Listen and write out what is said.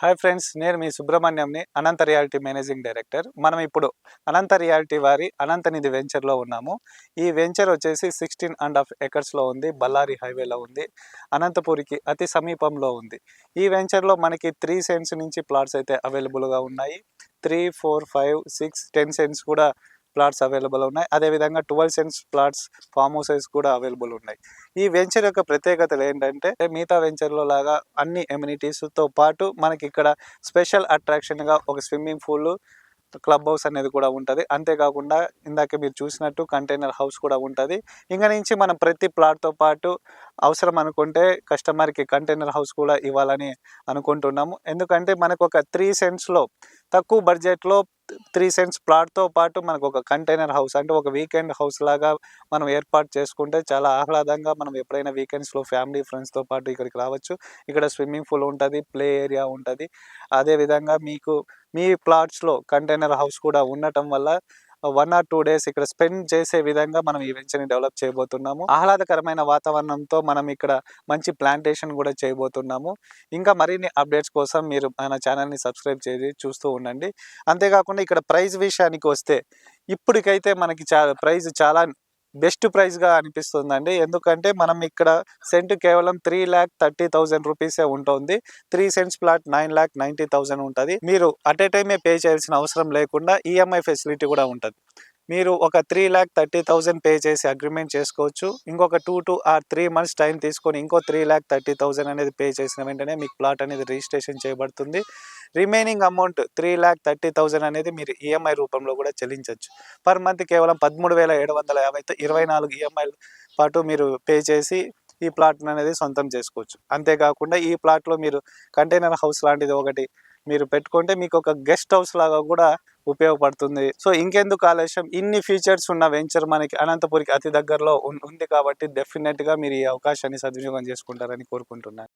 Hi friends, నేను మీ సుబ్రహ్మణ్యంని, అనంత reality managing director. మనం ఇప్పుడు అనంత రియాలిటీ వారి అనంత నిధి వెంచర్లో ఉన్నాము. ఈ వెంచర్ వచ్చేసి 16.5 ఎకర్స్లో ఉంది. బళ్ళారి హైవేలో ఉంది. అనంతపూరికి అతి సమీపంలో ఉంది. ఈ వెంచర్లో మనకి 3 సెంట్స్ నుంచి ప్లాట్స్ అయితే అవైలబుల్గా ఉన్నాయి. 3, 4, 5, 6, 10 సెంట్స్ కూడా ప్లాట్స్ అవైలబుల్ ఉన్నాయి. అదేవిధంగా 12 సెంట్స్ ప్లాట్స్ ఫామ్ హౌసెస్ కూడా అవైలబుల్ ఉన్నాయి. ఈ వెంచర్ యొక్క ప్రత్యేకతలు ఏంటంటే, మిగతా వెంచర్లో లాగా అన్ని ఎమ్యూనిటీస్తో పాటు మనకి ఇక్కడ స్పెషల్ అట్రాక్షన్గా ఒక స్విమ్మింగ్ పూల్, క్లబ్ హౌస్ అనేది కూడా ఉంటుంది. అంతేకాకుండా ఇందాక మీరు చూసినట్టు కంటైనర్ హౌస్ కూడా ఉంటుంది. ఇంకా నుంచి మనం ప్రతి ప్లాట్తో పాటు అవసరం అనుకుంటే కస్టమర్కి కంటైనర్ హౌస్ కూడా ఇవ్వాలని అనుకుంటున్నాము. ఎందుకంటే మనకు ఒక 3 సెంట్స్లో తక్కువ బడ్జెట్లో 3 సెంట్స్ ప్లాట్తో పాటు మనకు ఒక కంటైనర్ హౌస్ అంటే ఒక వీకెండ్ హౌస్ లాగా మనం ఏర్పాటు చేసుకుంటే చాలా ఆహ్లాదంగా మనం ఎప్పుడైనా వీకెండ్స్లో ఫ్యామిలీ ఫ్రెండ్స్తో పాటు ఇక్కడికి రావచ్చు. ఇక్కడ స్విమ్మింగ్ పూల్ ఉంటుంది, ప్లే ఏరియా ఉంటుంది. అదేవిధంగా మీకు మీ ప్లాట్స్లో కంటైనర్ హౌస్ కూడా ఉండటం వల్ల 1 or 2 డేస్ ఇక్కడ స్పెండ్ చేసే విధంగా మనం ఈ వెంచర్ని డెవలప్ చేయబోతున్నాము. ఆహ్లాదకరమైన వాతావరణంతో మనం ఇక్కడ మంచి ప్లాంటేషన్ కూడా చేయబోతున్నాము. ఇంకా మరిన్ని అప్డేట్స్ కోసం మీరు మన ఛానల్ని సబ్స్క్రైబ్ చేసి చూస్తూ ఉండండి. అంతేకాకుండా ఇక్కడ ప్రైస్ విషయానికి వస్తే ఇప్పటికైతే మనకి ప్రైస్ చాలా బెస్ట్ ప్రైస్గా అనిపిస్తుందండి. ఎందుకంటే మనం ఇక్కడ సెంట్ కేవలం 3,30,000 రూపీసే ఉంటుంది. 3 సెంట్స్ ప్లాట్ 9,90,000 ఉంటుంది. మీరు అట్ ఏ టైమే పే చేయాల్సిన అవసరం లేకుండా ఈఎంఐ ఫెసిలిటీ కూడా ఉంటుంది. మీరు ఒక 3,30,000 పే చేసి అగ్రిమెంట్ చేసుకోవచ్చు. ఇంకొక 2 or 3 months టైం తీసుకొని ఇంకో 3,30,000 అనేది పే చేసిన వెంటనే మీకు ప్లాట్ అనేది రిజిస్ట్రేషన్ చేయబడుతుంది. రిమైనింగ్ అమౌంట్ 3,30,000 అనేది మీరు ఈఎంఐ రూపంలో కూడా చెల్లించవచ్చు. పర్ మంత్ కేవలం 13,750తో 24 ఈఎంఐలు పాటు మీరు పే చేసి ఈ ప్లాట్ అనేది సొంతం చేసుకోవచ్చు. అంతేకాకుండా ఈ ప్లాట్లో మీరు కంటైనర్ హౌస్ లాంటిది ఒకటి మీరు పెట్టుకుంటే మీకు ఒక గెస్ట్ హౌస్ లాగా కూడా ఉపయోగపడుతుంది. సో ఇంకెందుకు ఆలస్యం, ఇన్ని ఫీచర్స్ ఉన్న వెంచర్ మనకి అనంతపురికి అతి దగ్గరలో ఉంది కాబట్టి డెఫినెట్గా మీరు ఈ అవకాశాన్ని సద్వినియోగం చేసుకుంటారని కోరుకుంటున్నాను.